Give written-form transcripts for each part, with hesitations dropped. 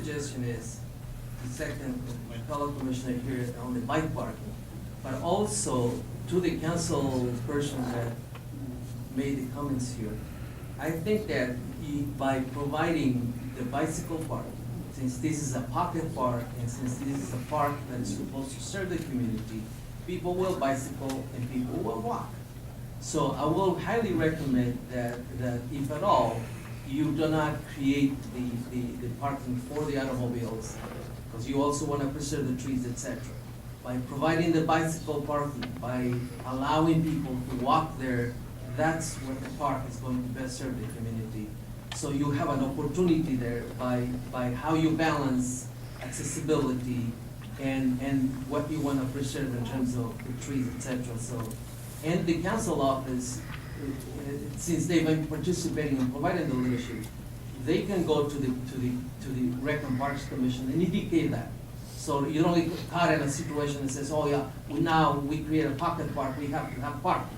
suggestion is, the second, my fellow commissioner here on the bike parking, but also to the council person that made the comments here. I think that by providing the bicycle park, since this is a pocket park and since this is a park that is supposed to serve the community, people will bicycle and people will walk. So I will highly recommend that if at all, you do not create the parking for the automobiles, because you also want to preserve the trees, etc. By providing the bicycle parking, by allowing people to walk there, that's what the park is going to best serve the community. So you have an opportunity there by how you balance accessibility and what you want to preserve in terms of the trees, etc. So, and the council office, since they've been participating in providing the leadership, they can go to the Rec and Parks Commission and indicate that. So you don't get caught in a situation that says, oh yeah, now we create a pocket park, we have to have parking.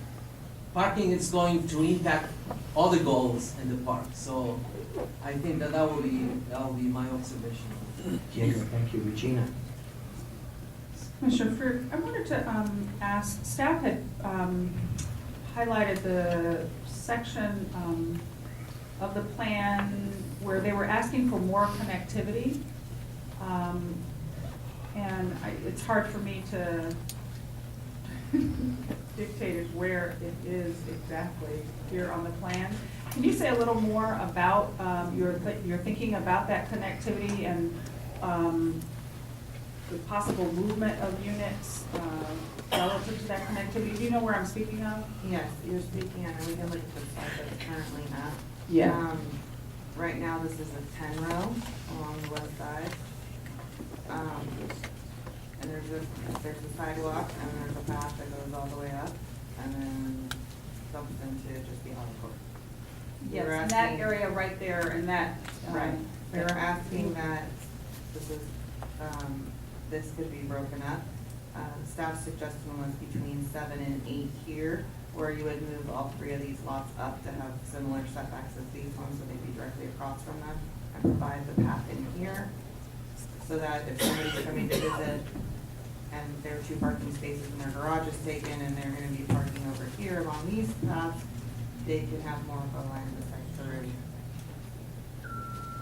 Parking is going to impact all the goals in the park. So I think that will be my observation. Diego, thank you. Regina? Commissioner Fruit, I wanted to ask, staff had highlighted the section of the plan where they were asking for more connectivity. And it's hard for me to dictate where it is exactly here on the plan. Can you say a little more about your thinking about that connectivity and the possible movement of units relative to that connectivity? Do you know where I'm speaking of? Yes, you're speaking on, and we can look at the site that's currently up. Yeah. Right now, this is a 10 row along the west side. And there's a sidewalk, and there's a path that goes all the way up, and then dumps into just the auto court. Yes, We're in that asking- area right there, in that. Right, they were asking that this could be broken up. Staff's suggestion was between 7 and 8 here, where you would move all three of these lots up to have similar setbacks as these ones, so they'd be directly across from them, and provide the path in here, so that if somebody's coming to visit and there are 2 parking spaces and their garage is taken and they're gonna be parking over here along these paths, they could have more of a line of sight through.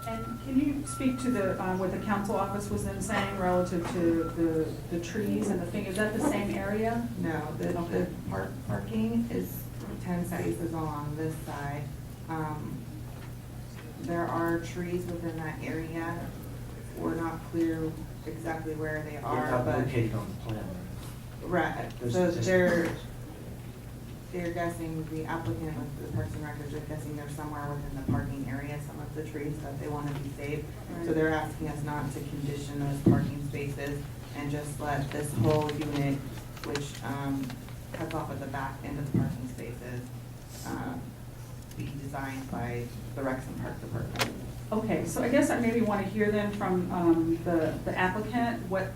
And can you speak to the, what the council office was then saying relative to the trees and the thing, is that the same area? No, the Okay. parking is 10 spaces along this side. There are trees within that area. We're not clear exactly where they They're are, not but. located on the plan. Right, There's so just- they're guessing, the applicant with the Parks and Records are guessing they're somewhere within the parking area, some of the trees that they want to be saved. So Right. they're asking us not to condition those parking spaces and just let this whole unit, which cuts off at the back end of the parking spaces, be designed by the Recs and Park Department. Okay, so I guess I maybe want to hear then from the applicant, what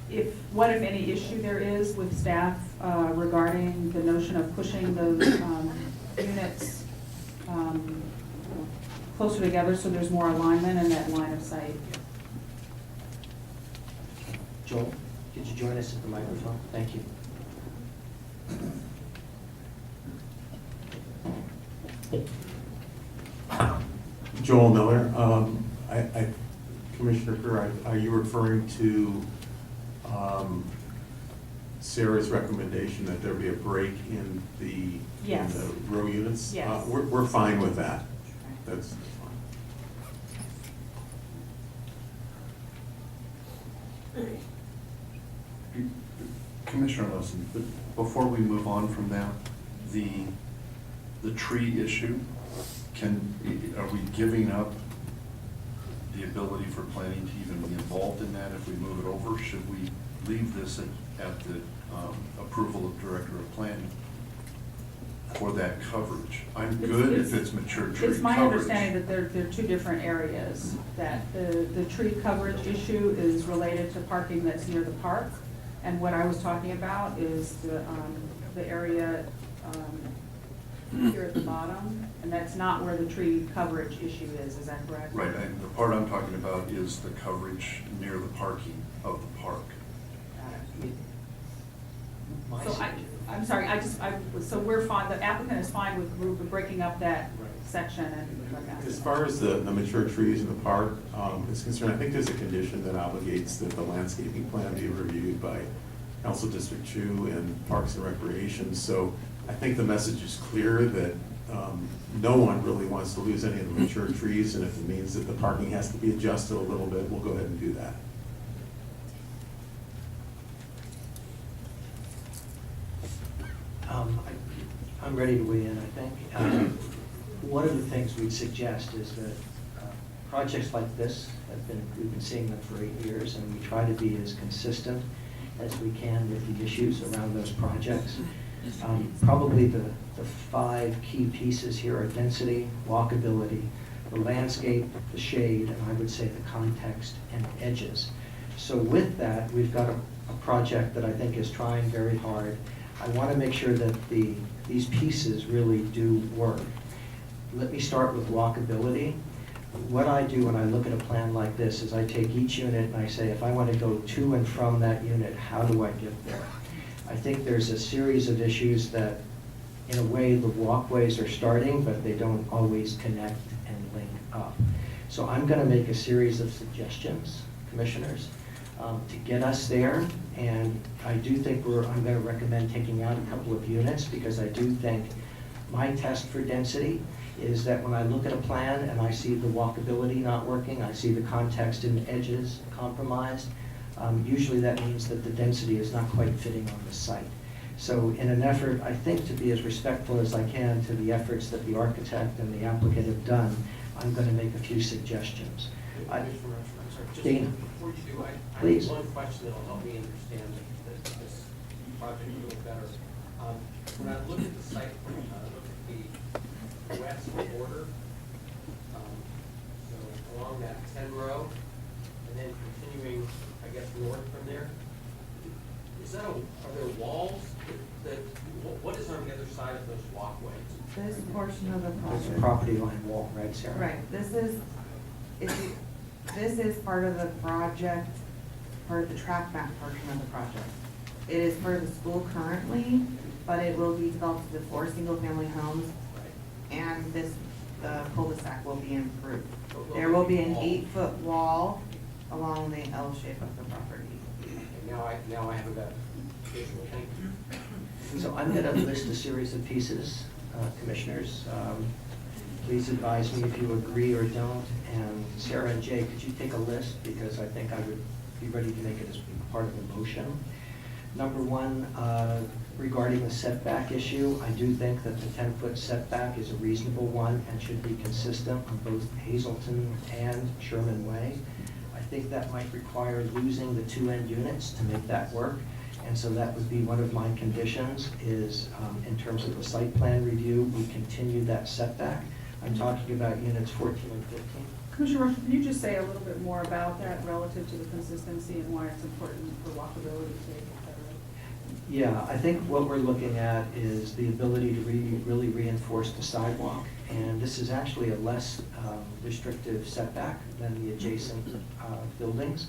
if any issue there is with staff regarding the notion of pushing those units closer together so there's more alignment and that line of sight. Joel, could you join us at the microphone? Thank you. Joel Miller. Commissioner Kerr, are you referring to Sarah's recommendation that there be a break in the Yes. in the row units? Yes. We're fine with that. That's fine. Commissioner Lawson, but before we move on from that, the tree issue, are we giving up the ability for planning to even be involved in that if we move it over? Should we leave this at the approval of Director of Planning for that coverage? I'm good if it's mature tree coverage. It's my understanding that they're 2 different areas, that the tree coverage issue is related to parking that's near the park. And what I was talking about is the area here at the bottom, And that's not where the tree coverage issue is that correct? Right, and the part I'm talking about is the coverage near the parking of the park. Got it. My So suggestion- I'm sorry, so we're fine, the applicant is fine with breaking up that Right. section and. As far as the mature trees in the park is concerned, I think there's a condition that obligates that the landscaping plan be reviewed by Council District 2 and Parks and Recreation. So I think the message is clear that no one really wants to lose any of the mature trees, and if it means that the parking has to be adjusted a little bit, we'll go ahead and do that. I'm ready to weigh in, I think. One of the things we'd suggest is that projects like this we've been seeing them for 8 years, and we try to be as consistent as we can with the issues around those projects. Probably the 5 key pieces here are density, walkability, the landscape, the shade, and I would say the context and edges. So with that, we've got a project that I think is trying very hard. I want to make sure that these pieces really do work. Let me start with walkability. What I do when I look at a plan like this is I take each unit and I say, if I want to go to and from that unit, how do I get there? I think there's a series of issues that, in a way, the walkways are starting, but they don't always connect and link up. So I'm going to make a series of suggestions, commissioners, to get us there. And I do think I'm going to recommend taking out a couple of units, because I do think my test for density is that when I look at a plan and I see the walkability not working, I see the context and edges compromised, usually that means that the density is not quite fitting on the site. So in an effort, I think, to be as respectful as I can to the efforts that the architect and the applicant have done, I'm going to make a few suggestions. Commissioner Rushford, I'm sorry, just Dana. before you do, I Please. have one question that'll help me understand this project a little better. When I look at the site plan, I look at the west border, so along that 10 row, and then continuing, I guess, north from there. Are there walls what is on the other side of those walkways? This portion of the There's a project. property line wall, right, Sarah? Right, this is part of the project, part of the track map portion of the project. It is part of the school currently, but it will be developed into 4 single-family homes, Right. and the cul-de-sac will be improved. But will There will be there an be a 8-foot wall along the L shape of the property. And now I have a better visual, thank you. So I'm going to list a series of pieces, commissioners. Please advise me if you agree or don't. And Sarah and Jay, could you take a list? Because I think I would be ready to make it as part of the motion. Number 1, regarding the setback issue, I do think that the 10-foot setback is a reasonable one and should be consistent on both Hazelton and Sherman Way. I think that might require losing the 2 end units to make that work. And so that would be one of my conditions is, in terms of the site plan review, we continue that setback. I'm talking about units 14 and 15. Commissioner Rushford, can you just say a little bit more about that relative to the consistency and why it's important for walkability to et cetera? Yeah, I think what we're looking at is the ability to really reinforce the sidewalk. And this is actually a less restrictive setback than the adjacent buildings.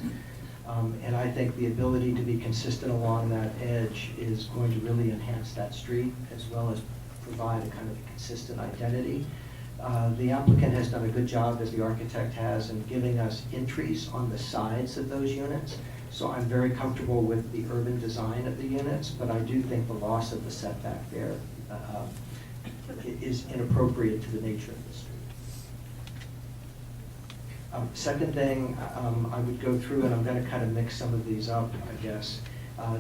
And I think the ability to be consistent along that edge is going to really enhance that street, as well as provide a kind of consistent identity. The applicant has done a good job, as the architect has, in giving us entries on the sides of those units. So I'm very comfortable with the urban design of the units, but I do think the loss of the setback there is inappropriate to the nature of the street. Second thing, I would go through, and I'm going to kind of mix some of these up, I guess.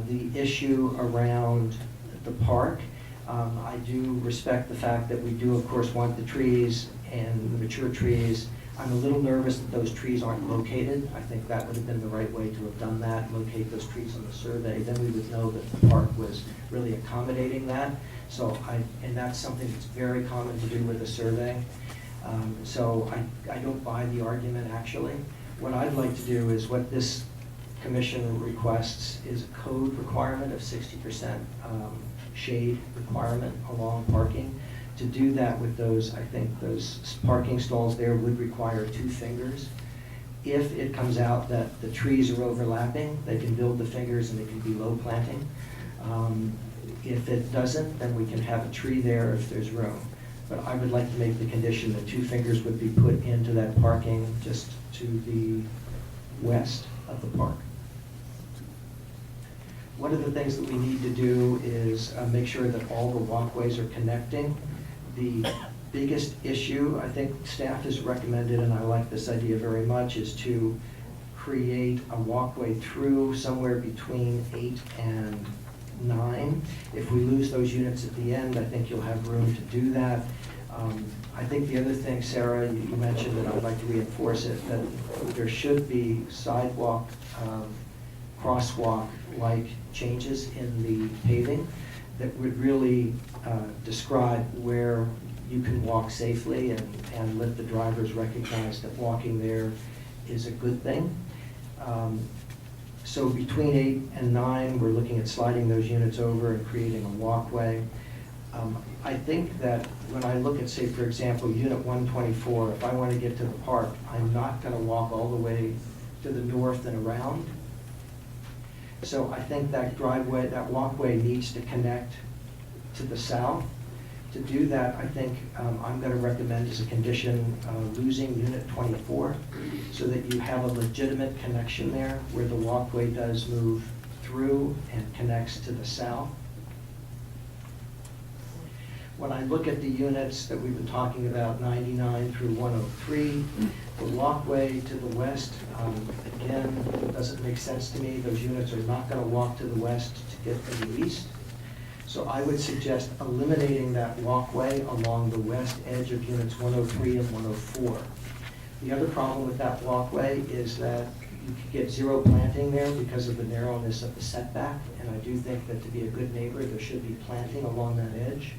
The issue around the park. I do respect the fact that we do, of course, want the trees and the mature trees. I'm a little nervous that those trees aren't located. I think that would have been the right way to have done that, locate those trees on the survey. Then we would know that the park was really accommodating that. And that's something that's very common to do with a survey. So I don't buy the argument, actually. What I'd like to do is what this commission requests is a code requirement of 60% shade requirement along parking. To do that with those, I think those parking stalls there would require 2 fingers. If it comes out that the trees are overlapping, they can build the fingers and it can be low planting. If it doesn't, then we can have a tree there if there's room. But I would like to make the condition that 2 fingers would be put into that parking just to the west of the park. One of the things that we need to do is make sure that all the walkways are connecting. The biggest issue, I think staff has recommended, and I like this idea very much, is to create a walkway through somewhere between 8 and 9. If we lose those units at the end, I think you'll have room to do that. I think the other thing, Sarah, you mentioned, and I'd like to reinforce it, that there should be sidewalk, crosswalk-like changes in the paving that would really describe where you can walk safely and let the drivers recognize that walking there is a good thing. So between 8 and 9, we're looking at sliding those units over and creating a walkway. I think that when I look at, say, for example, Unit 124, if I want to get to the park, I'm not going to walk all the way to the north and around. So I think that driveway, that walkway needs to connect to the south. To do that, I think I'm going to recommend as a condition losing Unit 24 so that you have a legitimate connection there where the walkway does move through and connects to the south. When I look at the units that we've been talking about, 99 through 103, the walkway to the west, again, doesn't make sense to me. Those units are not going to walk to the west to get to the east. So I would suggest eliminating that walkway along the west edge of units 103 and 104. The other problem with that walkway is that you could get 0 planting there because of the narrowness of the setback, and I do think that to be a good neighbor, there should be planting along that edge.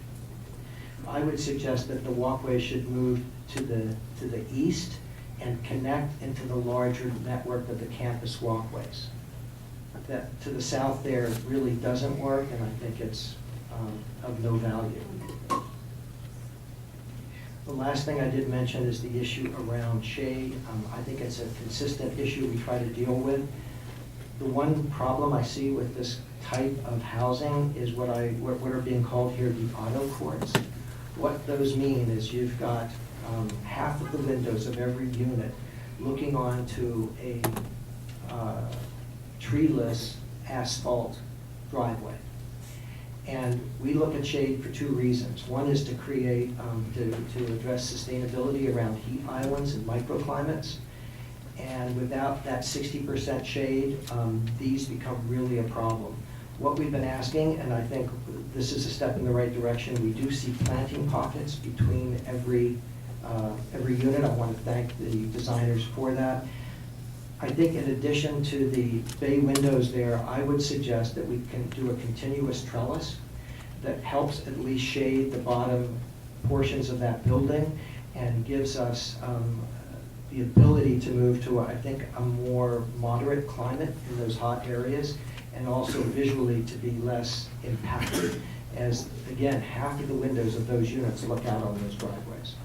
I would suggest that the walkway should move to the east and connect into the larger network of the campus walkways. That to the south there really doesn't work, and I think it's of no value. The last thing I did mention is the issue around shade. I think it's a consistent issue we try to deal with. The one problem I see with this type of housing is what are being called here the auto courts. What those mean is you've got half of the windows of every unit looking onto a treeless asphalt driveway. And we look at shade for 2 reasons. One is to create, to address sustainability around heat islands and microclimates. And without that 60% shade, these become really a problem. What we've been asking, and I think this is a step in the right direction, we do see planting pockets between every unit. I want to thank the designers for that. I think in addition to the bay windows there, I would suggest that we can do a continuous trellis that helps at least shade the bottom portions of that building and gives us the ability to move to, I think, a more moderate climate in those hot areas, and also visually to be less impacted, as, again, half of the windows of those units look out on those driveways.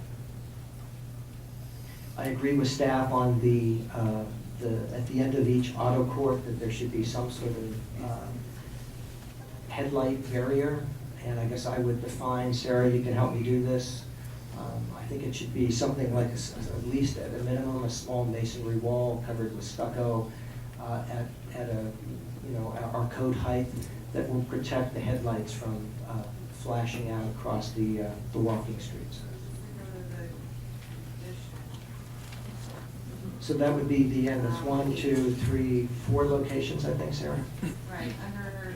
I agree with staff on at the end of each auto court that there should be some sort of headlight barrier, and I guess I would define, Sarah, you can help me do this. I think it should be something like, at least at a minimum, a small masonry wall covered with stucco at a, our code height that will protect the headlights from flashing out across the walking streets. So that would be the end. It's 1, 2, 3, 4 locations, I think, Sarah? Right, under,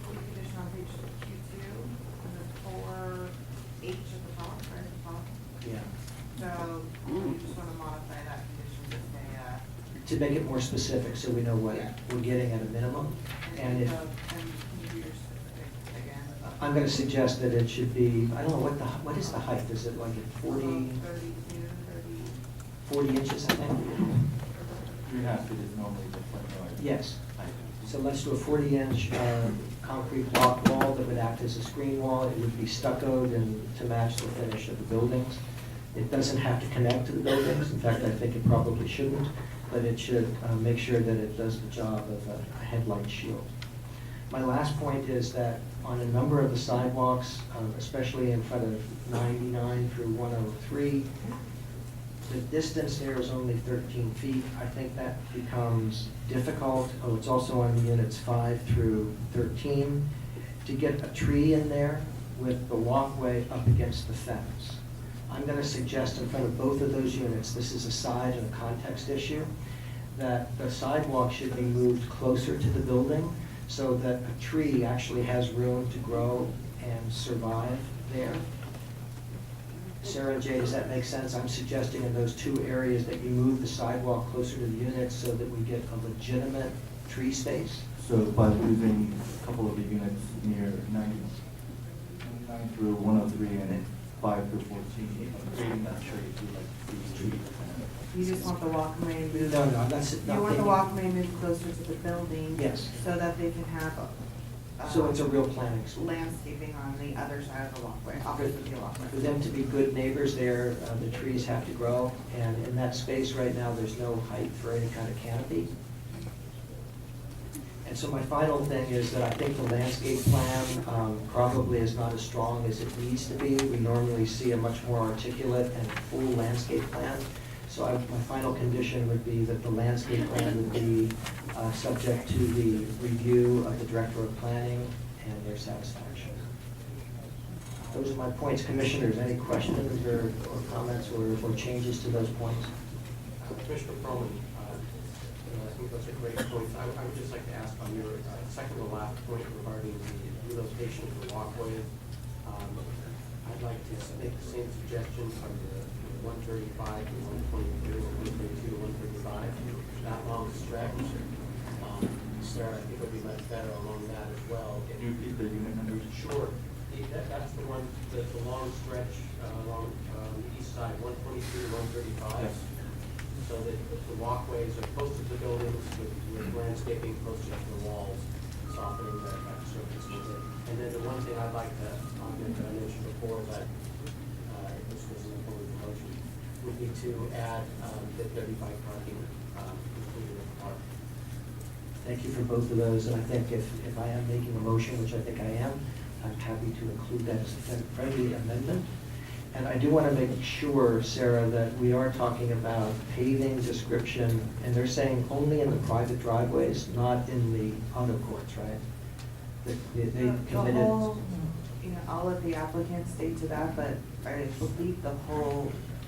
condition on page Q2, under 4H at the top, right at the top. Yeah. So, you just want to modify that condition to say, To make it more specific, so we know what Yeah. we're getting at a minimum. And if, can you do your specific again? I'm going to suggest that it should be, I don't know, what is the height? Is it like at 40 32, 30. inches, I think? 3.5 feet is normally the front yard. Yes. height. So let's do a 40-inch concrete block wall that would act as a screen wall. It would be stuccoed and to match the finish of the buildings. It doesn't have to connect to the buildings. In fact, I think it probably shouldn't, but it should make sure that it does the job of a headlight shield. My last point is that on a number of the sidewalks, especially in front of 99 through 103, the distance there is only 13 feet. I think that becomes difficult. Oh, it's also on the units 5 through 13. To get a tree in there with the walkway up against the fence. I'm going to suggest in front of both of those units, this is a side and a context issue, that the sidewalk should be moved closer to the building so that a tree actually has room to grow and survive there. Sarah and Jay, does that make sense? I'm suggesting in those two areas that you move the sidewalk closer to the units so that we get a legitimate tree space. So by losing a couple of the units near 99 through 103 and 5 through 14, creating that tree through like these trees. You just want the walkway moved? No, that's You not want the thinking- walkway moved closer to the building? Yes. So that they can have, So it's a real planning solution. landscaping on the other side of the walkway, opposite the walkway. For them to be good neighbors there, the trees have to grow, and in that space right now, there's no height for any kind of canopy. And so my final thing is that I think the landscape plan probably is not as strong as it needs to be. We normally see a much more articulate and full landscape plan. So my final condition would be that the landscape plan would be subject to the review of the Director of Planning and their satisfaction. Those are my points. Commissioners, any questions or comments or changes to those points? Commissioner Perlman, I think those are great points. I would just like to ask on your second to last point regarding the relocation of the walkway. I'd like to make the same suggestion from the 135 to 123, 122 to 135, that long stretch. Sarah, I think would be much better along that as well. Can you repeat the unit numbers? Sure. That's the one, the long stretch along the east side, 122 to 135. Yes. So that the walkways are close to the buildings with landscaping close to the walls, softening that surface a little bit. And then the one thing I'd like to augment that I mentioned before, that if this was in the form of a motion, would be to add the 35 parking included in the park. Thank you for both of those, and I think if I am making a motion, which I think I am, I'm happy to include that as a friendly amendment. And I do want to make sure, Sarah, that we are talking about paving description, and they're saying only in the private driveways, not in the auto courts, right? They The committed. whole, all of the applicants state to that, but I believe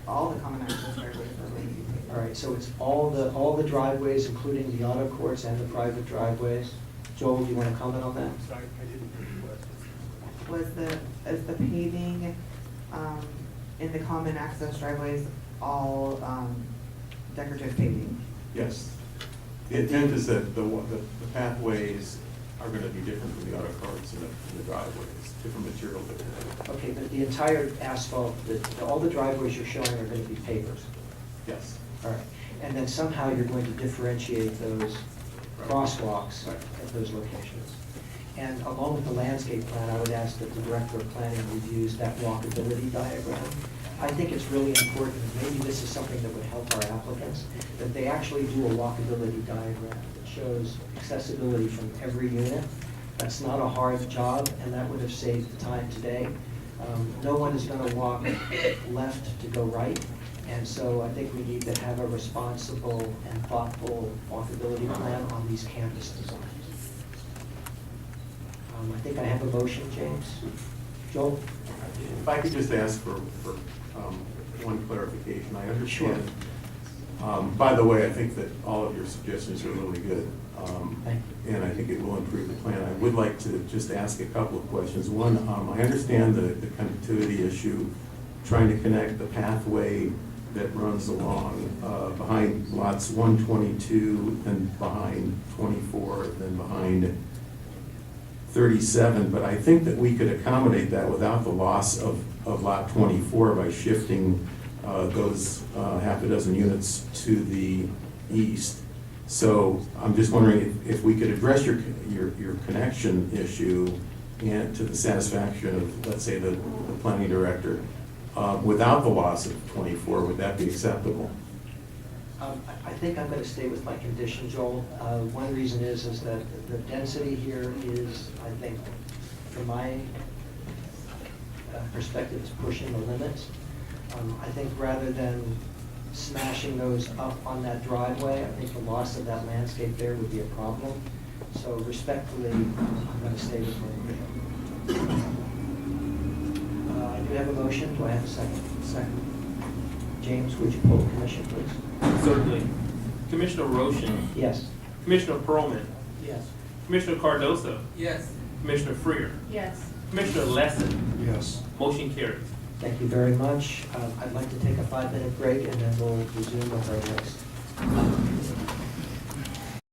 all the common access driveways are going to be paved. All right, so it's all the driveways, including the auto courts and the private driveways. Joel, do you want to comment on that? Sorry, I didn't hear the question. Is the paving in the common access driveways all decorative paving? Yes. The intent is that the pathways are going to be different from the auto carts and the driveways, different material. Okay, but the entire asphalt, all the driveways you're showing are going to be pavers. Yes. All right, and then somehow you're going to differentiate those crosswalks Right. at those locations. And along with the landscape plan, I would ask that the Director of Planning reviews that walkability diagram. I think it's really important, maybe this is something that would help our applicants, that they actually do a walkability diagram that shows accessibility from every unit. That's not a hard job, and that would have saved the time today. No one is going to walk left to go right, and so I think we need to have a responsible and thoughtful walkability plan on these campus designs. I think I have a motion, James. Joel? If I could just ask for one clarification, I understand. By the way, I think that all of your suggestions are really good, and I think it will improve the plan. I would like to just ask a couple of questions. One, I understand the connectivity issue, trying to connect the pathway that runs along behind lots 122, and behind 24, then behind 37, but I think that we could accommodate that without the loss of lot 24 by shifting those half a dozen units to the east. So I'm just wondering if we could address your connection issue and to the satisfaction of, let's say, the planning director, without the loss of 24, would that be acceptable? I think I'm gonna stay with my condition, Joel. One reason is that the density here is, I think, from my perspective, is pushing the limits. I think rather than smashing those up on that driveway, I think the loss of that landscape there would be a problem. So respectfully, I'm gonna stay with my condition. I do have a motion. Do I have a second? Second. James, would you poll the commission, please? Certainly. Commissioner Roshan, Yes. Commissioner Pearlman, Yes. Commissioner Cardoso, Yes. Commissioner Freer, Yes. Commissioner Lesson, Yes. motion carries. Thank you very much. I'd like to take a 5-minute break and then we'll resume with our next